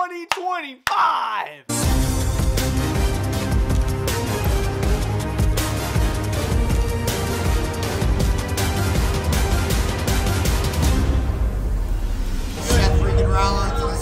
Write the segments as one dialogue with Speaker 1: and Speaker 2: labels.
Speaker 1: 2025.
Speaker 2: This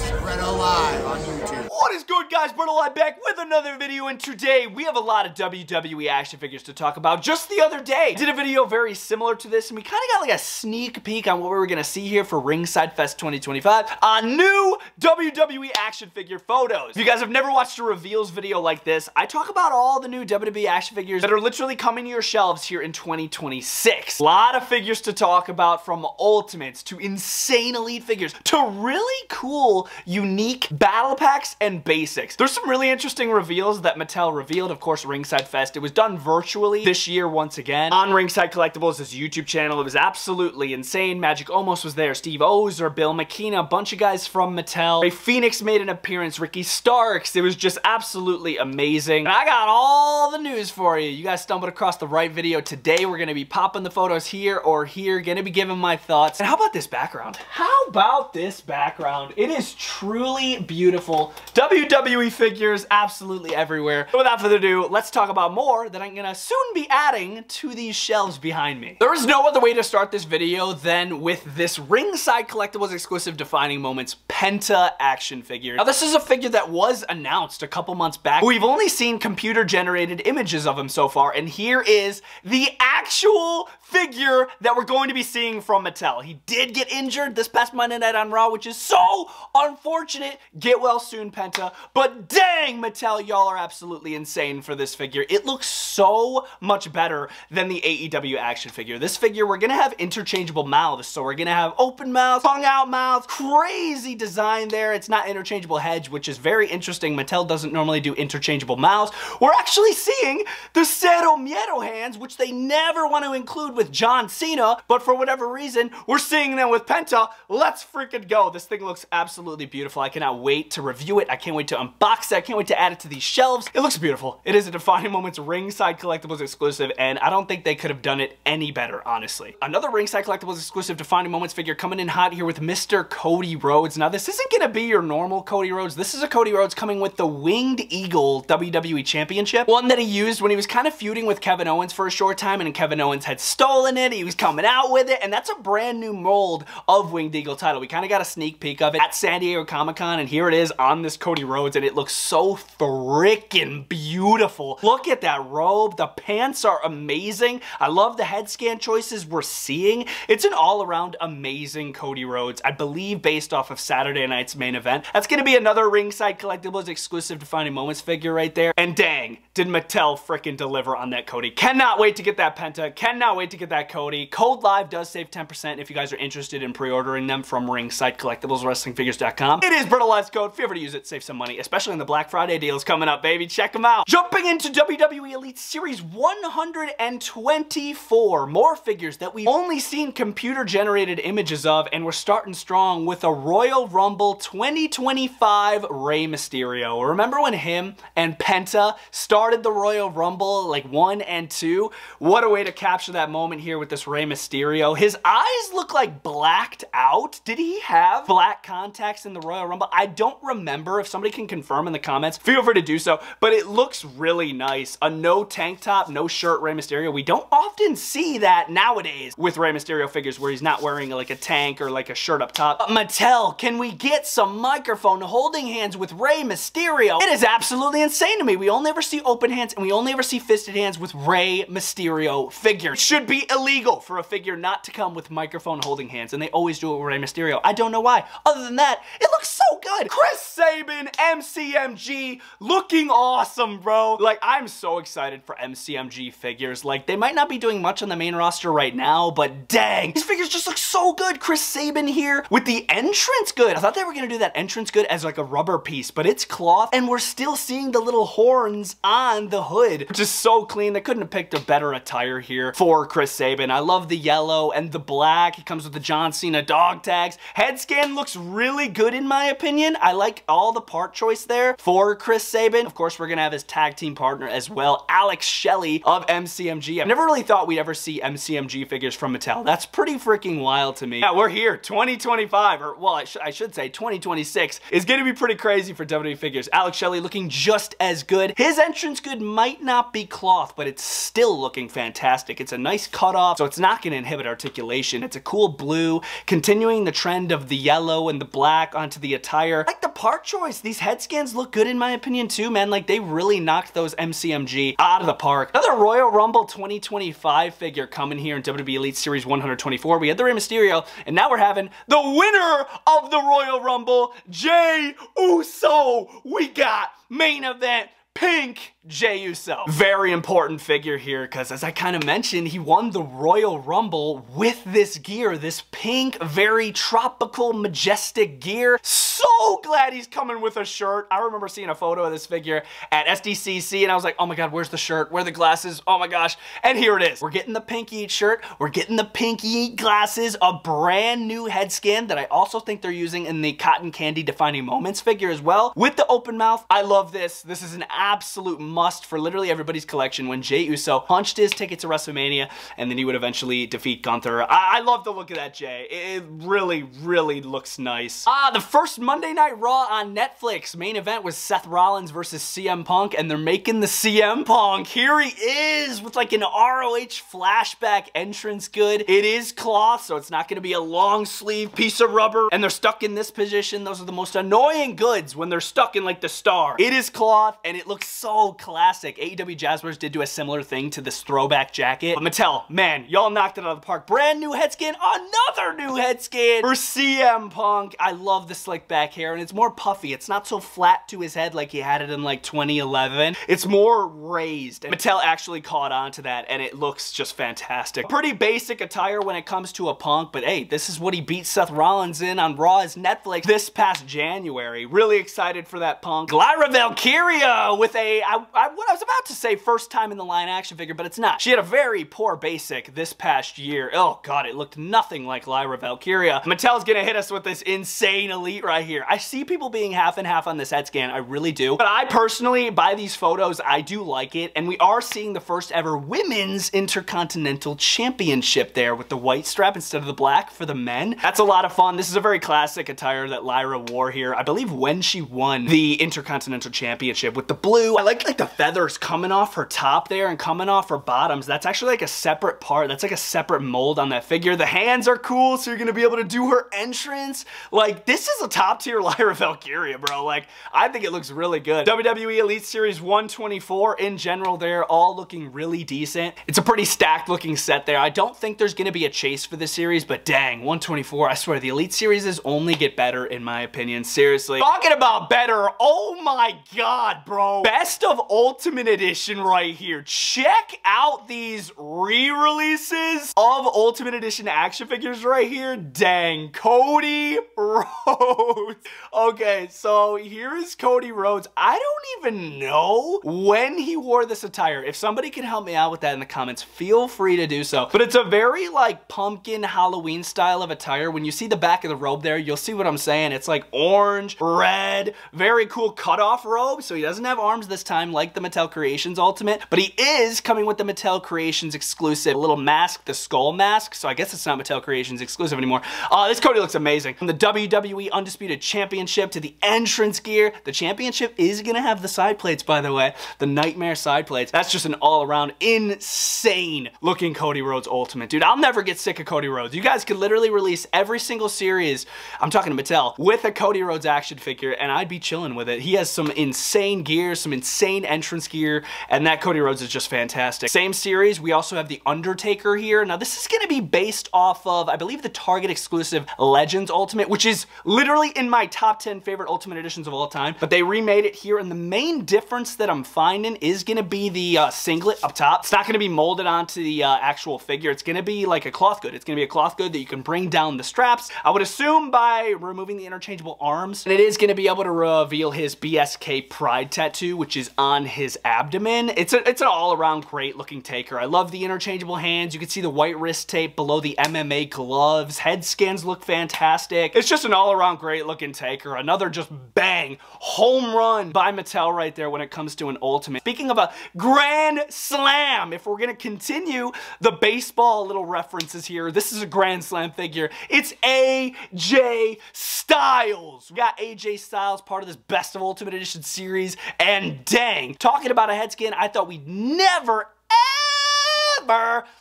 Speaker 2: is Bretto live on YouTube.
Speaker 1: What is good, guys? Bretto live back with another video, and today we have a lot of WWE action figures to talk about. Just the other day, I did a video very similar to this, and we kind of got like a sneak peek on what we were going to see here for Ringside Fest 2025 on new WWE action figure photos. If you guys have never watched a reveals video like this, I talk about all the new WWE action figures that are literally coming to your shelves here in 2026. A lot of figures to talk about, from Ultimates to insane Elite figures to really cool, unique battle packs and basics. There's some really interesting reveals that Mattel revealed, of course, Ringside Fest. It was done virtually this year once again on Ringside Collectibles, his YouTube channel. It was absolutely insane. Magic Omos was there, Steve Ozer, Bill McKenna, a bunch of guys from Mattel. Ray Phoenix made an appearance, Ricky Starks. It was just absolutely amazing. And I got all the news for you. You guys stumbled across the right video. Today we're going to be popping the photos here or here, going to be giving my thoughts. And how about this background? How about this background? It is truly beautiful. WWE figures absolutely everywhere. But without further ado, let's talk about more that I'm gonna soon be adding to these shelves behind me. There is no other way to start this video than with this Ringside Collectibles exclusive Defining Moments Penta action figure. Now, this is a figure that was announced a couple months back. We've only seen computer generated images of him so far, and here is the actual figure that we're going to be seeing from Mattel. He did get injured this past Monday night on Raw, which is so unfortunate. Get well soon, Penta. But dang, Mattel, y'all are absolutely insane for this figure. It looks so much better than the AEW action figure. This figure, we're gonna have interchangeable mouths. So we're gonna have open mouth, tongue out mouth, crazy design there. It's not interchangeable heads, which is very interesting. Mattel doesn't normally do interchangeable mouths. We're actually seeing the Cero Miedo hands, which they never want to include with John Cena, but for whatever reason, we're seeing them with Penta. Let's freaking go. This thing looks absolutely beautiful. I cannot wait to review it. I can't wait to unbox it. I can't wait to add it to these shelves. It looks beautiful. It is a Defining Moments Ringside Collectibles exclusive, and I don't think they could have done it any better, honestly. Another Ringside Collectibles exclusive Defining Moments figure coming in hot here with Mr. Cody Rhodes. Now, this isn't gonna be your normal Cody Rhodes. This is a Cody Rhodes coming with the Winged Eagle WWE Championship, one that he used when he was kind of feuding with Kevin Owens for a short time, and Kevin Owens had stolen it. He was coming out with it, and that's a brand new mold of Winged Eagle title. We kind of got a sneak peek of it at San Diego Comic-Con, and here it is on this Cody Rhodes, and it looks so freaking beautiful. Look at that robe. The pants are amazing. I love the head scan choices we're seeing. It's an all-around amazing Cody Rhodes, I believe based off of Saturday night's main event. That's going to be another Ringside Collectibles exclusive Defining Moments figure right there. And dang, did Mattel frickin' deliver on that Cody. Cannot wait to get that Penta. Cannot wait to get that Cody. Code LIVE does save 10% if you guys are interested in pre-ordering them from Ringside Collectibles, WrestlingFigures.com. It is Bretto Live's code. If you ever to use it, save some money, especially in the Black Friday deals coming up, baby. Check them out. Jumping into WWE Elite Series 124. More figures that we've only seen computer-generated images of, and we're starting strong with a Royal Rumble 2025 Rey Mysterio. Remember when him and Penta started the Royal Rumble, like 1 and 2? What a way to capture that moment here with this Rey Mysterio. His eyes look like blacked out. Did he have black contacts in the Royal Rumble? I don't remember. If somebody can confirm in the comments, feel free to do so, but it looks really nice. A no tank top, no shirt Rey Mysterio. We don't often see that nowadays with Rey Mysterio figures where he's not wearing like a tank or like a shirt up top. Mattel, can we get some microphone holding hands with Rey Mysterio? It is absolutely insane to me. We only ever see open hands and we only ever see fisted hands with Rey Mysterio figures. It should be illegal for a figure not to come with microphone holding hands, and they always do it with Rey Mysterio. I don't know why. Other than that, it looks so good. Chris Sabin, MCMG, looking awesome, bro. Like, I'm so excited for MCMG figures. Like, they might not be doing much on the main roster right now, but dang, these figures just look so good. Chris Sabin here with the entrance good. I thought they were gonna do that entrance good as like a rubber piece, but it's cloth, and we're still seeing the little horns on on the hood, which is so clean. They couldn't have picked a better attire here for Chris Sabin. I love the yellow and the black. He comes with the John Cena dog tags. Head scan looks really good in my opinion. I like all the part choice there for Chris Sabin. Of course, we're gonna have his tag team partner as well, Alex Shelley of MCMG. I've never really thought we'd ever see MCMG figures from Mattel. That's pretty freaking wild to me. Yeah, we're here. 2025, or well, I should say 2026 is gonna be pretty crazy for WWE figures. Alex Shelley looking just as good. His entrance good might not be cloth, but it's still looking fantastic. It's a nice cutoff, so it's not gonna inhibit articulation. It's a cool blue, continuing the trend of the yellow and the black onto the attire. I like the part choice. These head scans look good in my opinion too, man. Like they really knocked those MCMG out of the park. Another Royal Rumble 2025 figure coming here in WWE Elite Series 124. We had the Rey Mysterio, and now we're having the winner of the Royal Rumble, Jey Uso. We got main event Pink Jey Uso. Very important figure here because, as I kind of mentioned, he won the Royal Rumble with this gear, this pink, very tropical, majestic gear. So glad he's coming with a shirt. I remember seeing a photo of this figure at SDCC and I was like, oh my god, where's the shirt? Where are the glasses? Oh my gosh. And here it is. We're getting the Pink Eat shirt. We're getting the Pink Eat glasses, a brand new head scan that I also think they're using in the Cotton Candy Defining Moments figure as well. With the open mouth, I love this. This is an absolute must for literally everybody's collection when Jey Uso punched his ticket to WrestleMania and then he would eventually defeat Gunther. I love the look of that Jey. It really, really looks nice. The first Monday Night Raw on Netflix main event was Seth Rollins versus CM Punk, and they're making the CM Punk. Here he is with like an ROH flashback entrance good. It is cloth, so it's not going to be a long sleeve piece of rubber, and they're stuck in this position. Those are the most annoying goods when they're stuck in like the star. It is cloth, and it looks so classic. AEW Jazzwares did do a similar thing to this throwback jacket. But Mattel, man, y'all knocked it out of the park. Brand new head scan, another new head scan for CM Punk. I love the slick back hair, and it's more puffy. It's not so flat to his head like he had it in like 2011. It's more raised. And Mattel actually caught on to that, and it looks just fantastic. Pretty basic attire when it comes to a Punk, but hey, this is what he beat Seth Rollins in on Raw's Netflix this past January. Really excited for that Punk. Lyra Valkyria with a, I was about to say first time in the line action figure, but it's not. She had a very poor basic this past year. Oh god, it looked nothing like Lyra Valkyria. Mattel's gonna hit us with this insane elite right here. I see people being half and half on this head scan, I really do. But I personally, by these photos, I do like it, and we are seeing the first ever Women's Intercontinental Championship there with the white strap instead of the black for the men. That's a lot of fun. This is a very classic attire that Lyra wore here, I believe when she won the Intercontinental Championship with the blue. I like the feathers coming off her top there and coming off her bottoms. That's actually like a separate part. That's like a separate mold on that figure. The hands are cool, so you're gonna be able to do her entrance. Like, this is a top tier Lyra Valkyria, bro. Like, I think it looks really good. WWE Elite Series 124 in general, they're all looking really decent. It's a pretty stacked looking set there. I don't think there's gonna be a chase for this series, but dang, 124, I swear, the Elite Series only get better in my opinion, seriously. Talking about better, oh my god, bro. Best of Ultimate Edition right here. Check out these re-releases of Ultimate Edition action figures right here. Dang, Cody Rhodes. Okay, so here is Cody Rhodes. I don't even know when he wore this attire. If somebody can help me out with that in the comments, feel free to do so. But it's a very like pumpkin Halloween style of attire. When you see the back of the robe there, you'll see what I'm saying. It's like orange, red, very cool cutoff robe. So he doesn't have arms this time like the Mattel Creations Ultimate, but he is coming with the Mattel Creations exclusive little mask, the skull mask. So I guess it's not Mattel Creations exclusive anymore. This Cody looks amazing. From the WWE Undisputed Championship to the entrance gear, the championship is gonna have the side plates, by the way, the Nightmare side plates. That's just an all-around insane looking Cody Rhodes Ultimate. Dude, I'll never get sick of Cody Rhodes. You guys could literally release every single series, I'm talking to Mattel, with a Cody Rhodes action figure, and I'd be chilling with it. He has some insane gear, some insane entrance gear, and that Cody Rhodes is just fantastic. Same series, we also have the Undertaker here. Now, this is gonna be based off of, I believe, the Target exclusive Legends Ultimate, which is literally in my top 10 favorite Ultimate Editions of all time, but they remade it here, and the main difference that I'm finding is gonna be the singlet up top. It's not gonna be molded onto the actual figure. It's gonna be like a cloth good. It's gonna be a cloth good that you can bring down the straps, I would assume by removing the interchangeable arms, and it is gonna be able to reveal his BSK Pride tattoo, tattoo, which is on his abdomen. It's an all-around great looking Taker. I love the interchangeable hands. You can see the white wrist tape below the MMA gloves. Head scans look fantastic. It's just an all-around great looking Taker. Another just bang, home run by Mattel right there when it comes to an Ultimate. Speaking of a grand slam, if we're gonna continue the baseball little references here, this is a grand slam figure. It's AJ Styles. We got AJ Styles, part of this Best of Ultimate Edition series, and dang, talking about a head scan, I thought we'd never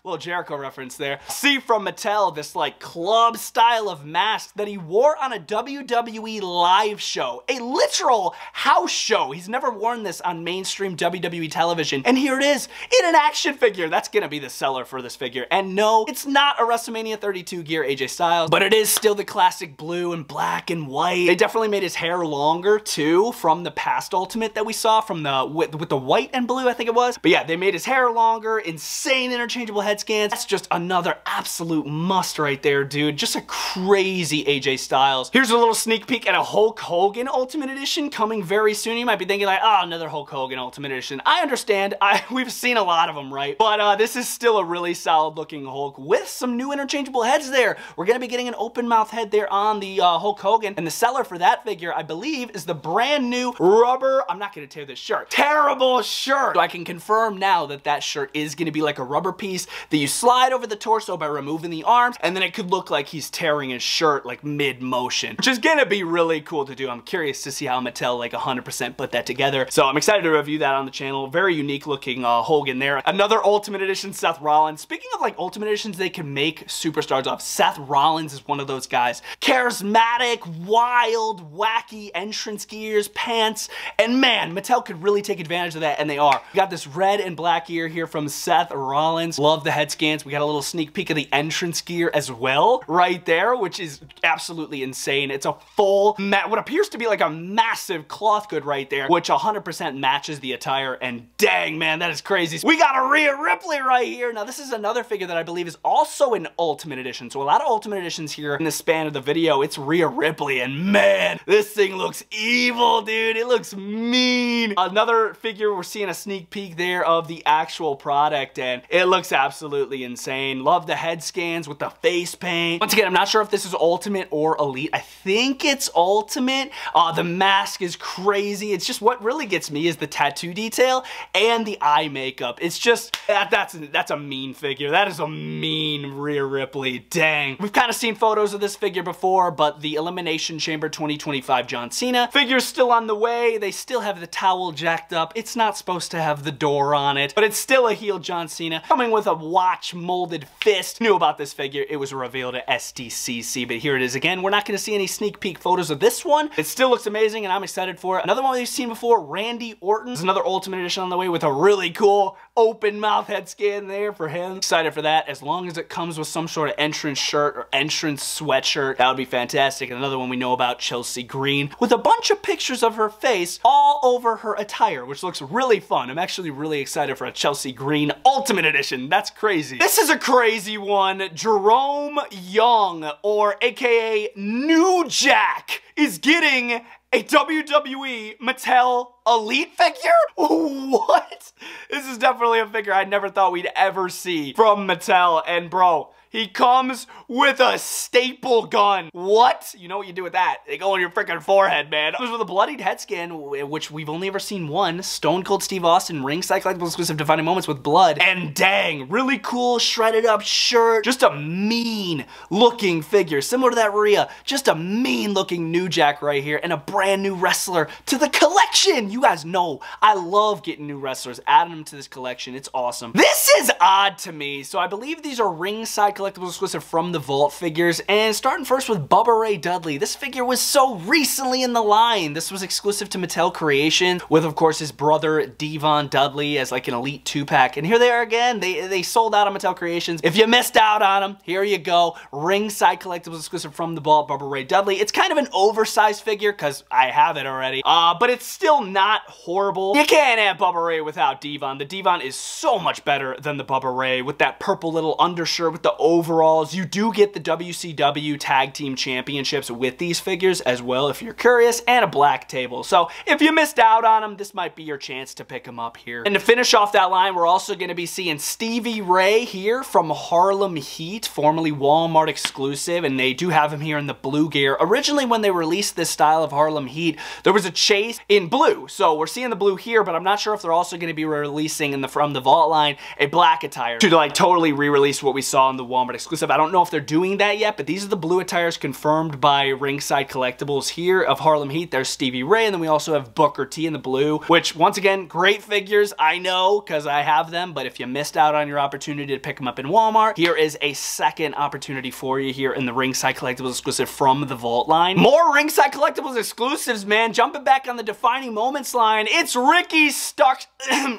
Speaker 1: little Jericho reference there, see from Mattel this like club style of mask that he wore on a WWE live show, a literal house show. He's never worn this on mainstream WWE television, and here it is in an action figure. That's gonna be the seller for this figure. And no, it's not a WrestleMania 32 gear AJ Styles, but it is still the classic blue and black and white. They definitely made his hair longer too from the past Ultimate that we saw from the with the white and blue, I think it was. But yeah, they made his hair longer. Insane interchangeable head scans. That's just another absolute must right there, dude. Just a crazy AJ Styles. Here's a little sneak peek at a Hulk Hogan Ultimate Edition coming very soon. You might be thinking like, oh, another Hulk Hogan Ultimate Edition. I understand. We've seen a lot of them, right? But this is still a really solid looking Hulk with some new interchangeable heads there. We're gonna be getting an open mouth head there on the Hulk Hogan, and the seller for that figure, I believe, is the brand new rubber, I'm not gonna tear this shirt, terrible shirt. So I can confirm now that that shirt is gonna be like a rubber piece that you slide over the torso by removing the arms, and then it could look like he's tearing his shirt like mid-motion, which is gonna be really cool to do. I'm curious to see how Mattel like 100% put that together. So I'm excited to review that on the channel. Very unique looking Hogan there. Another Ultimate Edition Seth Rollins. Speaking of like Ultimate Editions they can make superstars of, Seth Rollins is one of those guys. Charismatic, wild, wacky entrance gears, pants, and man, Mattel could really take advantage of that, and they are. We got this red and black gear here from Seth Rollins. Love the head scans. We got a little sneak peek of the entrance gear as well right there, which is absolutely insane. It's a full, what appears to be like a massive cloth good right there, which 100% matches the attire, and dang, man, that is crazy. We got a Rhea Ripley right here. Now, this is another figure that I believe is also an Ultimate Edition, so a lot of Ultimate Editions here in the span of the video. It's Rhea Ripley, and man, this thing looks evil, dude. It looks mean. Another figure, we're seeing a sneak peek there of the actual product, and it looks absolutely insane. Love the head scans with the face paint. Once again, I'm not sure if this is Ultimate or Elite. I think it's Ultimate. The mask is crazy. It's just what really gets me is the tattoo detail and the eye makeup. It's just, that's a mean figure. That is a mean Rhea Ripley. Dang. We've kind of seen photos of this figure before, but the Elimination Chamber 2025 John Cena figure's still on the way. They still have the towel jacked up. It's not supposed to have the door on it, but it's still a heel John Cena coming with a watch molded fist. Knew about this figure. It was revealed at SDCC, but here it is again. We're not going to see any sneak peek photos of this one. It still looks amazing, and I'm excited for it. Another one we've seen before, Randy Orton. There's another Ultimate Edition on the way with a really cool open mouth head scan there for him. Excited for that. As long as it comes with some sort of entrance shirt or entrance sweatshirt, that would be fantastic. And another one we know about, Chelsea Green, with a bunch of pictures of her face all over her attire, which looks really fun. I'm actually really excited for a Chelsea Green Ultimate Edition. That's crazy. This is a crazy one. Jerome Young, or AKA New Jack, is getting a WWE Mattel Elite figure? What? This is definitely a figure I never thought we'd ever see from Mattel, and bro, he comes with a staple gun. What? You know what you do with that? They go on your freaking forehead, man. Comes with a bloodied head scan, which we've only ever seen one. Stone Cold Steve Austin, ringside collectible exclusive defining moments with blood. And dang, really cool shredded up shirt. Just a mean looking figure. Similar to that Rhea. Just a mean looking New Jack right here. And a brand new wrestler to the collection. You guys know I love getting new wrestlers, adding them to this collection. It's awesome. This is odd to me. So I believe these are ringside collectibles exclusive from the Vault figures, and starting first with Bubba Ray Dudley. This figure was so recently in the line. This was exclusive to Mattel Creation with, of course, his brother Devon Dudley as like an Elite 2-pack, and here they are again. They sold out on Mattel Creations. If you missed out on them, here you go. Ringside collectibles exclusive from the Vault, Bubba Ray Dudley. It's kind of an oversized figure because I have it already, but it's still not horrible. You can't have Bubba Ray without Devon. The Devon is so much better than the Bubba Ray with that purple little undershirt with the overalls. You do get the WCW Tag Team Championships with these figures as well, if you're curious, and a black table. So if you missed out on them, this might be your chance to pick them up here. And to finish off that line, we're also going to be seeing Stevie Ray here from Harlem Heat, formerly Walmart exclusive, and they do have him here in the blue gear. Originally, when they released this style of Harlem Heat, there was a chase in blue. So we're seeing the blue here, but I'm not sure if they're also going to be releasing from the Vault line a black attire to like totally re-release what we saw in the Walmart exclusive. I don't know if they're doing that yet, but these are the blue attires confirmed by Ringside Collectibles here of Harlem Heat. There's Stevie Ray, and then we also have Booker T in the blue, which once again, great figures. I know because I have them, but if you missed out on your opportunity to pick them up in Walmart, here is a second opportunity for you here in the Ringside Collectibles exclusive from the Vault line. More Ringside Collectibles exclusives, man. Jumping back on the Defining Moments line, it's Ricky Starks,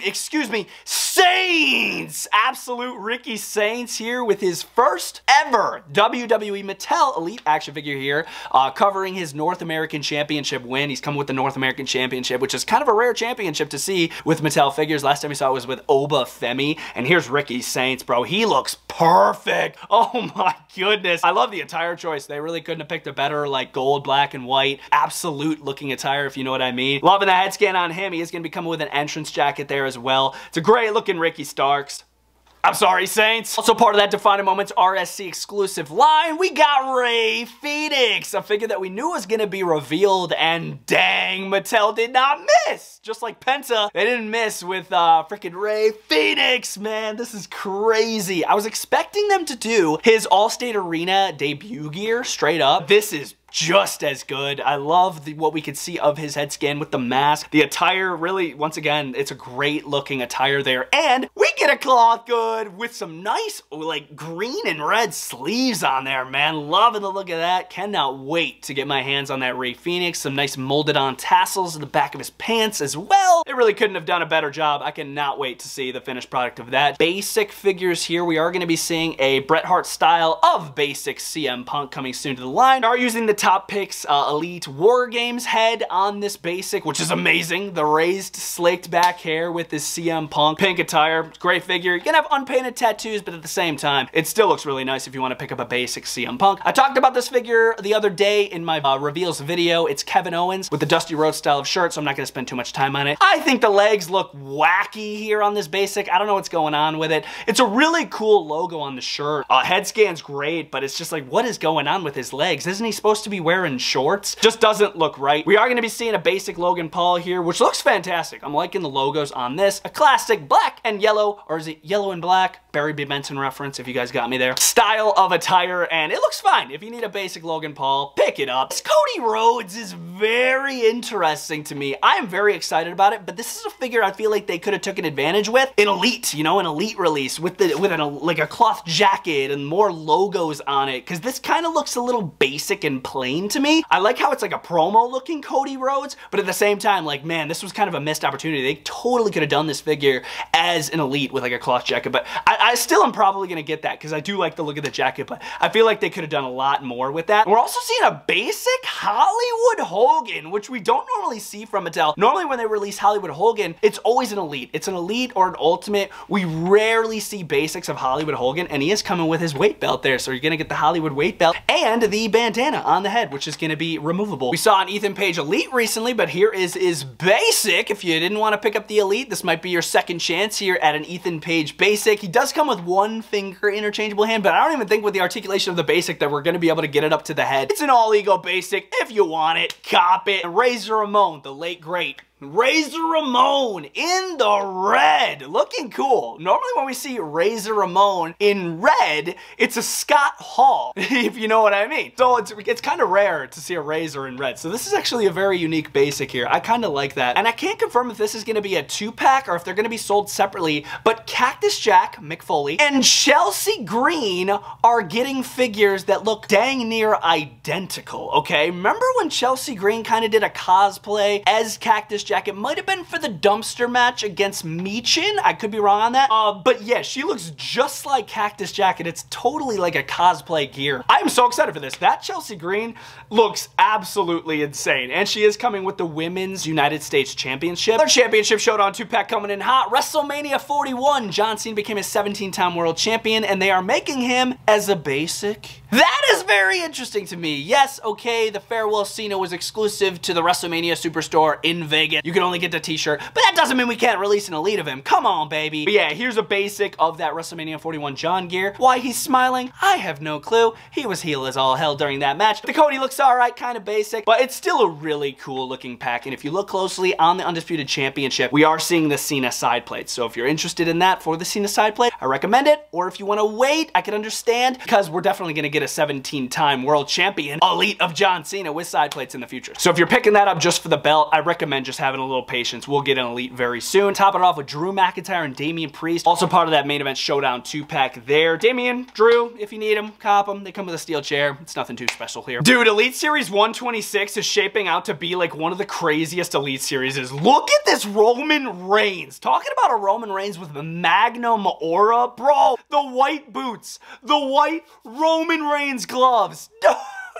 Speaker 1: excuse me, Saints! Absolute Ricky Saints here with his first ever WWE Mattel Elite action figure here, covering his North American Championship win. He's coming with the North American Championship, which is kind of a rare championship to see with Mattel figures. Last time we saw it was with Oba Femi, and here's Ricky Saints, bro. He looks perfect. Oh my goodness. I love the attire choice. They really couldn't have picked a better, like, gold, black, and white, absolute looking attire, if you know what I mean. Loving the head scan on him. He is going to be coming with an entrance jacket there as well. It's a great looking Ricky Starks. I'm sorry, Saints. Also part of that Defining Moments RSC exclusive line, we got Ray Phoenix, a figure that we knew was going to be revealed, and dang, Mattel did not miss. Just like Penta, they didn't miss with freaking Ray Phoenix, man. This is crazy. I was expecting them to do his Allstate Arena debut gear straight up. This is just as good. I love what we could see of his head scan with the mask. The attire, really, once again, it's a great looking attire there. And we get a cloth good with some nice, like, green and red sleeves on there, man. Loving the look of that. Cannot wait to get my hands on that Ray Phoenix. Some nice molded on tassels in the back of his pants as well. They really couldn't have done a better job. I cannot wait to see the finished product of that. Basic figures here. We are going to be seeing a Bret Hart style of basic CM Punk coming soon to the line. We are using the Top Picks Elite War Games head on this basic, which is amazing. The raised, slicked back hair with this CM Punk pink attire. Great figure. You're gonna have unpainted tattoos, but at the same time, it still looks really nice if you want to pick up a basic CM Punk. I talked about this figure the other day in my reveals video. It's Kevin Owens with the Dusty Rhodes style of shirt, so I'm not gonna spend too much time on it. I think the legs look wacky here on this basic. I don't know what's going on with it. It's a really cool logo on the shirt. Head scan's great, but it's just like, what is going on with his legs? Isn't he supposed to be wearing shorts? Just doesn't look right. We are going to be seeing a basic Logan Paul here, which looks fantastic. I'm liking the logos on this. A classic black and yellow, or is it yellow and black? Barry B. Benson reference, if you guys got me there. Style of attire, and it looks fine. If you need a basic Logan Paul, pick it up. This Cody Rhodes is very interesting to me. I am very excited about it, but this is a figure I feel like they could have taken advantage with in Elite, you know, an Elite release with like a cloth jacket and more logos on it, because this kind of looks a little basic and plain to me. I like how it's like a promo looking Cody Rhodes, but at the same time, like, man, this was kind of a missed opportunity. They totally could have done this figure as an Elite with like a cloth jacket, but I still am probably gonna get that because I do like the look of the jacket, but I feel like they could have done a lot more with that. And we're also seeing a basic Hollywood Hogan, which we don't normally see from Mattel. Normally when they release Hollywood Hogan, it's always an Elite. It's an Elite or an Ultimate. We rarely see basics of Hollywood Hogan, and he is coming with his weight belt there, so you're gonna get the Hollywood weight belt and the bandana on the head, which is gonna be removable. We saw an Ethan Page Elite recently, but here is basic. If you didn't want to pick up the Elite, this might be your second chance here at an Ethan Page basic. He does come with one finger interchangeable hand, but I don't even think with the articulation of the basic that we're going to be able to get it up to the head. It's an all ego basic. If you want it, cop it. And Razor Ramon, the late great Razor Ramon in the red, looking cool. Normally when we see Razor Ramon in red, it's a Scott Hall, if you know what I mean. So it's kind of rare to see a Razor in red. So this is actually a very unique basic here. I kind of like that. And I can't confirm if this is going to be a 2-pack or if they're going to be sold separately, but Cactus Jack, Mick Foley, and Chelsea Green are getting figures that look dang near identical, okay? Remember when Chelsea Green kind of did a cosplay as Cactus Jack. It might have been for the dumpster match against Michin. I could be wrong on that. But yeah, she looks just like Cactus Jack, and it's totally like a cosplay gear. I'm so excited for this. That Chelsea Green looks absolutely insane, and she is coming with the Women's United States Championship. Their championship showdown 2-pack coming in hot. WrestleMania 41, John Cena became a 17-time world champion, and they are making him as a basic. That is very interesting to me. Yes, okay, the Farewell Cena was exclusive to the WrestleMania Superstore in Vegas. You can only get the t-shirt, but that doesn't mean we can't release an elite of him. Come on, baby. But yeah, here's a basic of that WrestleMania 41 John gear. Why he's smiling, I have no clue. He was heel as all hell during that match. The Cody looks alright, kind of basic, but it's still a really cool looking pack. And if you look closely on the Undisputed Championship, we are seeing the Cena side plate. So if you're interested in that for the Cena side plate, I recommend it. Or if you want to wait, I can understand, because we're definitely going to get a 17-time world champion elite of John Cena with side plates in the future. So if you're picking that up just for the belt, I recommend just having a little patience. We'll get an elite very soon. Top it off with Drew McIntyre and Damian Priest. Also part of that main event showdown 2-pack there. Damian, Drew, if you need them, cop them. They come with a steel chair. It's nothing too special here. Dude, Elite Series 126 is shaping out to be like one of the craziest Elite Series. Look at this Roman Reigns. Talking about a Roman Reigns with the Magnum aura. Bro, the white boots, the white Roman Reigns gloves.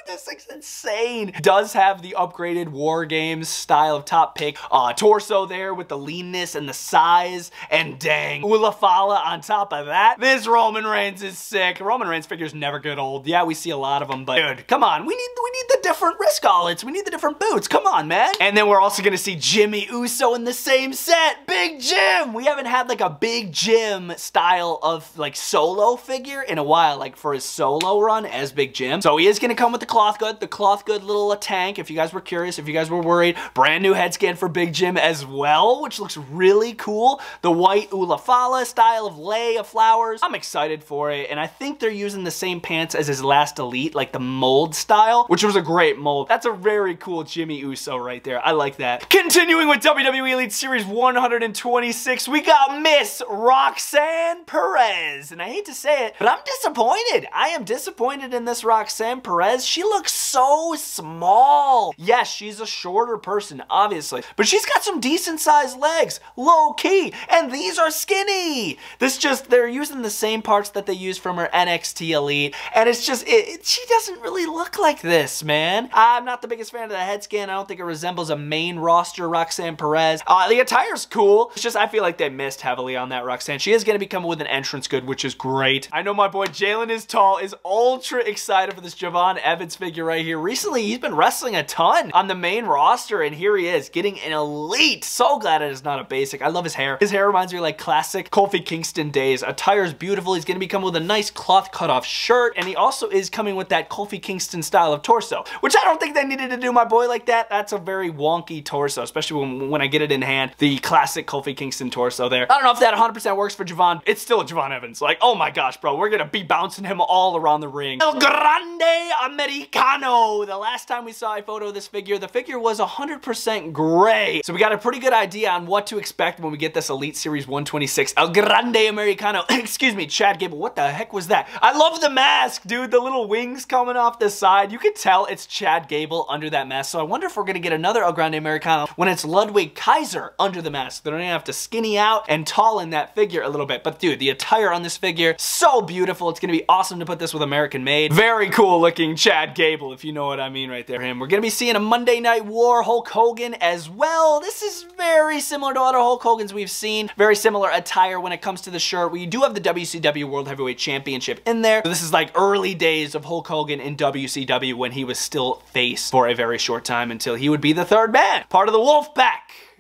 Speaker 1: This thing's insane. Does have the upgraded War Games style of top pick torso there with the leanness and the size, and dang, Ulafala on top of that. This Roman Reigns is sick. Roman Reigns figures never get old. Yeah, we see a lot of them, but dude, come on, we need the different wrist gauntlets. We need the different boots. Come on, man. And then we're also gonna see Jimmy Uso in the same set. Big Jim. We haven't had like a Big Jim style of like solo figure in a while, like for his solo run as Big Jim. So he is gonna come with the cloth good little tank, if you guys were curious, if you guys were worried. Brand new head scan for Big Jim as well, which looks really cool. The white Ulafala style of lei of flowers. I'm excited for it, and I think they're using the same pants as his last Elite, like the mold style, which was a great mold. That's a very cool Jimmy Uso right there. I like that. Continuing with WWE Elite Series 126, we got Miss Roxanne Perez, and I hate to say it, but I'm disappointed. I am disappointed in this Roxanne Perez. She looks so small. Yes, she's a shorter person, obviously, but she's got some decent sized legs, low key, and these are skinny. They're using the same parts that they used from her NXT Elite, and it's just, she doesn't really look like this, man. I'm not the biggest fan of the head scan. I don't think it resembles a main roster Roxanne Perez. The attire's cool. It's just, I feel like they missed heavily on that Roxanne. She is going to be coming with an entrance good, which is great. I know my boy Jalen is tall, is ultra excited for this Javon Evans figure right here. Recently, he's been wrestling a ton on the main roster, and here he is getting an elite. So glad it is not a basic. I love his hair. His hair reminds me of like classic Kofi Kingston days. Attire's beautiful. He's gonna be coming with a nice cloth cutoff shirt, and he also is coming with that Kofi Kingston style of torso, which I don't think they needed to do my boy like that. That's a very wonky torso, especially when I get it in hand. The classic Kofi Kingston torso there. I don't know if that 100% works for Javon. It's still a Javon Evans. Like, oh my gosh, bro, we're gonna be bouncing him all around the ring. El Grande Americano. The last time we saw a photo of this figure, the figure was 100% gray. So we got a pretty good idea on what to expect when we get this Elite Series 126 El Grande Americano. Excuse me, Chad Gable. What the heck was that? I love the mask, dude. The little wings coming off the side. You can tell it's Chad Gable under that mask. So I wonder if we're gonna get another El Grande Americano when it's Ludwig Kaiser under the mask. They're gonna have to skinny out and tall in that figure a little bit. But dude, the attire on this figure, so beautiful. It's gonna be awesome to put this with American made. Very cool looking Chad Gable, if you know what I mean right there. We're gonna be seeing a Monday Night War Hulk Hogan as well. This is very similar to other Hulk Hogans we've seen. Very similar attire when it comes to the shirt. We do have the WCW World Heavyweight Championship in there. So this is like early days of Hulk Hogan in WCW when he was still face for a very short time until he would be the third man, part of the Wolfpack.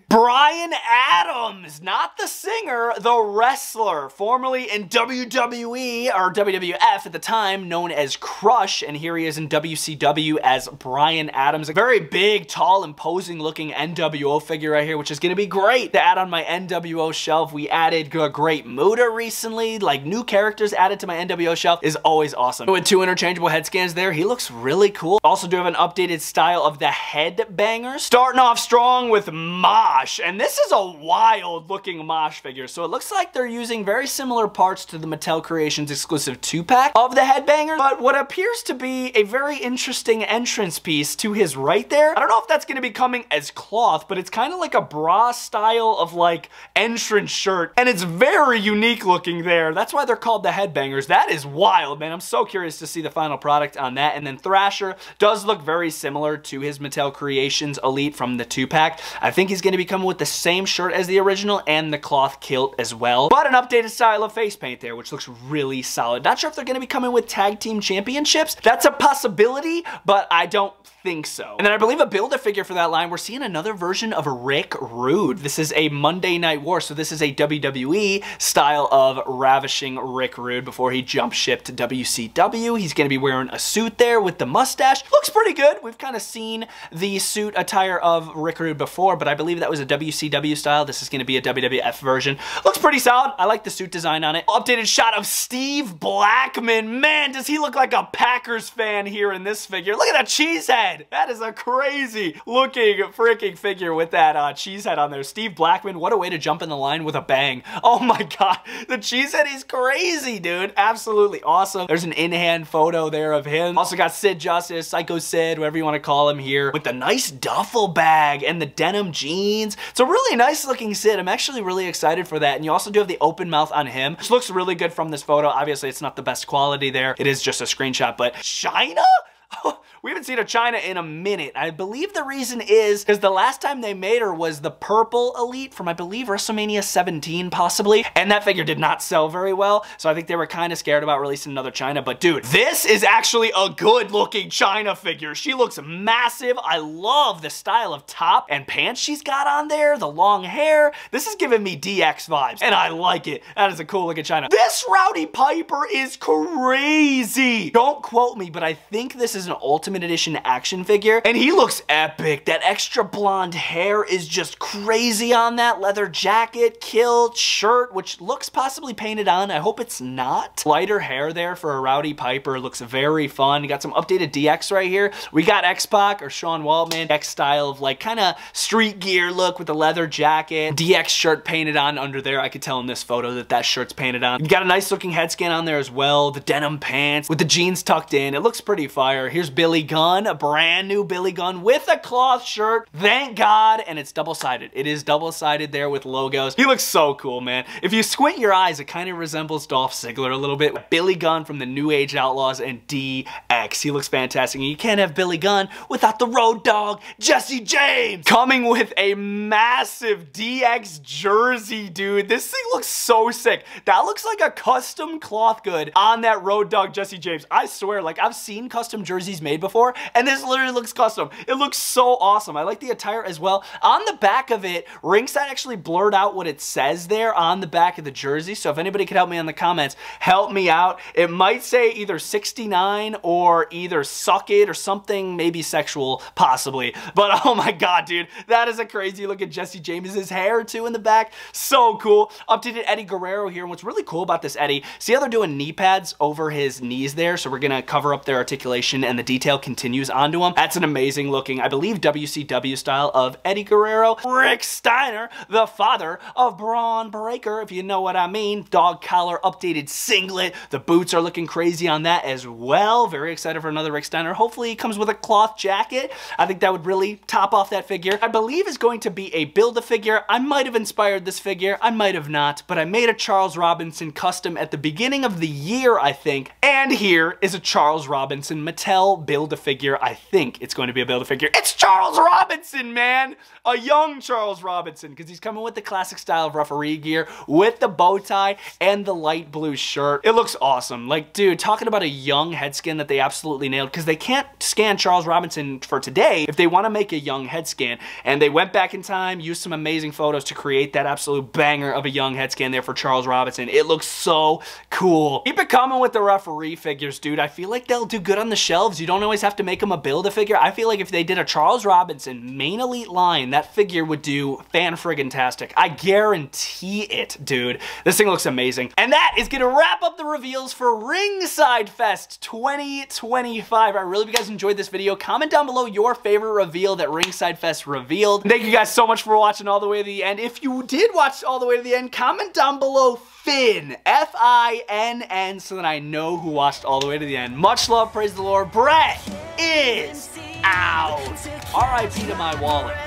Speaker 1: Bryan Adams, not the singer, the wrestler, formerly in WWE, or WWF at the time, known as Crush, and here he is in WCW as Bryan Adams. A very big, tall, imposing looking NWO figure right here, which is going to be great to add on my NWO shelf. We added Great Muta recently, like new characters added to my NWO shelf is always awesome. With 2 interchangeable head scans there, he looks really cool. Also do have an updated style of the headbangers. Starting off strong with Mox. Mosh, and this is a wild looking Mosh figure. So it looks like they're using very similar parts to the Mattel Creations exclusive 2-pack of the Headbanger, but what appears to be a very interesting entrance piece to his right there. I don't know if that's going to be coming as cloth, but it's kind of like a bra style of like entrance shirt, and it's very unique looking there. That's why they're called the Headbangers. That is wild, man. I'm so curious to see the final product on that. And then Thrasher does look very similar to his Mattel Creations Elite from the 2-pack. I think he's going to be coming with the same shirt as the original and the cloth kilt as well, but an updated style of face paint there, which looks really solid. Not sure if they're going to be coming with tag team championships. That's a possibility, but I don't think so. And then I believe a Build-A-Figure for that line, we're seeing another version of Rick Rude. This is a Monday Night War, so this is a WWE style of ravishing Rick Rude before he jump ship to WCW. He's going to be wearing a suit there with the mustache. Looks pretty good. We've kind of seen the suit attire of Rick Rude before, but I believe that was a WCW style. This is going to be a WWF version. Looks pretty solid. I like the suit design on it. Updated shot of Steve Blackman. Man, does he look like a Packers fan here in this figure. Look at that cheese head. That is a crazy looking freaking figure with that cheese head on there. Steve Blackman, what a way to jump in the line with a bang. Oh my god, the cheese head is crazy, dude. Absolutely awesome. There's an in-hand photo there of him. Also got Sid Justice, Psycho Sid, whatever you want to call him here, with the nice duffel bag and the denim jeans. It's a really nice looking Sid. I'm actually really excited for that. And you also do have the open mouth on him, which looks really good from this photo. Obviously, it's not the best quality there. It is just a screenshot, but China? We haven't seen a China in a minute. I believe the reason is because the last time they made her was the purple Elite from, I believe, WrestleMania 17 possibly, and that figure did not sell very well, so I think they were kind of scared about releasing another China. But dude, this is actually a good looking China figure. She looks massive. I love the style of top and pants she's got on there, the long hair. This is giving me DX vibes, and I like it. That is a cool looking China. This Rowdy Piper is crazy. Don't quote me, but I think this is an Ultimate Edition action figure, and he looks epic. That extra blonde hair is just crazy on that leather jacket, kilt, shirt, which looks possibly painted on. I hope it's not. Lighter hair there for a Rowdy Piper. Looks very fun. You got some updated DX right here. We got X-Pac or Sean Waltman, X style of like kind of street gear look with the leather jacket. DX shirt painted on under there. I could tell in this photo that that shirt's painted on. You got a nice looking head scan on there as well. The denim pants with the jeans tucked in. It looks pretty fire. Here's Billy Gunn, a brand new Billy Gunn with a cloth shirt. Thank God. And it's double-sided. It is double-sided there with logos. He looks so cool, man. If you squint your eyes, it kind of resembles Dolph Ziggler a little bit. Billy Gunn from the New Age Outlaws and DX. He looks fantastic. And you can't have Billy Gunn without the road dog, Jesse James. Coming with a massive DX jersey, dude. This thing looks so sick. That looks like a custom cloth good on that road dog, Jesse James. I swear, like I've seen custom jerseys made before, and this literally looks custom. It looks so awesome. I like the attire as well. On the back of it, Ringside actually blurred out what it says there on the back of the jersey, so if anybody could help me in the comments, help me out. It might say either 69 or either suck it or something, maybe sexual, possibly. But oh my god, dude, that is a crazy look at Jesse James' hair too in the back. So cool. Updated Eddie Guerrero here, and what's really cool about this Eddie, see how they're doing knee pads over his knees there, so we're gonna cover up their articulation and the detail continues onto him. That's an amazing looking, I believe, WCW style of Eddie Guerrero. Rick Steiner, the father of Braun Breaker, if you know what I mean. Dog collar, updated singlet. The boots are looking crazy on that as well. Very excited for another Rick Steiner. Hopefully he comes with a cloth jacket. I think that would really top off that figure. I believe is going to be a Build-A-Figure. I might have inspired this figure. I might have not, but I made a Charles Robinson custom at the beginning of the year, I think. And here is a Charles Robinson Mattel Build-A-Figure. I think it's going to be a Build-A-Figure. It's Charles Robinson, man! A young Charles Robinson, because he's coming with the classic style of referee gear, with the bow tie and the light blue shirt. It looks awesome. Like, dude, talking about a young head scan that they absolutely nailed, because they can't scan Charles Robinson for today if they want to make a young head scan. And they went back in time, used some amazing photos to create that absolute banger of a young head scan there for Charles Robinson. It looks so cool. Keep it coming with the referee figures, dude. I feel like they'll do good on the shelf. themselves. You don't always have to make them a Build-A-Figure. I feel like if they did a Charles Robinson main elite line, that figure would do fan-friggin-tastic. I guarantee it, dude. This thing looks amazing. And that is gonna wrap up the reveals for Ringside Fest 2025. I really hope you guys enjoyed this video. Comment down below your favorite reveal that Ringside Fest revealed. Thank you guys so much for watching all the way to the end. If you did watch all the way to the end, comment down below Finn, F-I-N-N, so that I know who watched all the way to the end. Much love, praise the Lord. Brett is out. R.I.P. to my wallet.